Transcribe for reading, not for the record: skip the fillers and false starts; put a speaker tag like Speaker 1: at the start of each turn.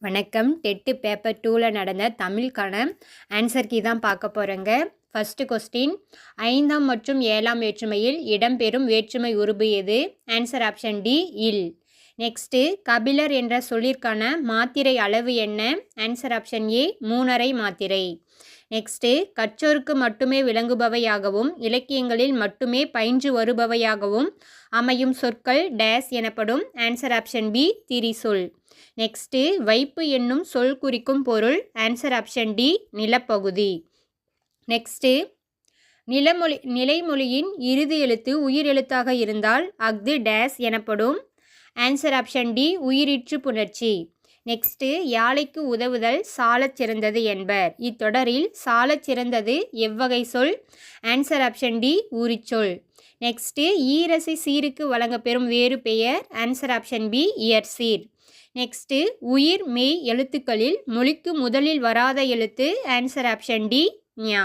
Speaker 1: வணக்கம். TET paper 2ல நடந்த தமிழுக்கான answer key தான் பார்க்க போகிறோங்க. ஃபஸ்ட்டு கொஸ்டின், 5ஆம் மற்றும் 7ஆம் வேற்றுமையில் இடம்பெறும் வேற்றுமை உருபு எது? ஆன்சர் ஆப்ஷன் டி, இல். நெக்ஸ்ட்டு, கபிலர் என்ற சொல்லிற்கான மாத்திரை அளவு என்ன? ஆன்சர் ஆப்ஷன் ஏ, 3½ மாத்திரை. நெக்ஸ்ட்டு, கற்றோருக்கு மட்டுமே விளங்குபவையாகவும் இலக்கியங்களில் மட்டுமே பயின்று வருபவையாகவும் அமையும் சொற்கள் டேஸ் எனப்படும். ஆன்சர் ஆப்ஷன் பி, திரிசொல். நெக்ஸ்ட்டு, வைப்பு என்னும் சொல் குறிக்கும் பொருள். ஆன்சர் ஆப்ஷன் டி, நிலப்பகுதி. நெக்ஸ்ட்டு, நிலைமொழியின் இறுதி எழுத்து உயிர் எழுத்தாக இருந்தால் அஃது டேஸ் எனப்படும். ஆன்சர் ஆப்ஷன் டி, உயிரீற்று புணர்ச்சி. நெக்ஸ்ட்டு, யாழைக்கு உதவுதல் சாலச் சிறந்தது என்பர். இத்தொடரில் சாலச் சிறந்தது எவ்வகை சொல்? ஆன்சர் ஆப்ஷன் டி, உரிச்சொல். நெக்ஸ்ட்டு, ஈரசை சீருக்கு வழங்கப்பெறும் வேறு பெயர். ஆன்சர் ஆப்ஷன் பி, இயற்சீர். நெக்ஸ்ட்டு, உயிர் மெய் எழுத்துக்களில் மொழிக்கு முதலில் வராத எழுத்து. ஆன்சர் ஆப்ஷன் டி, ஞா.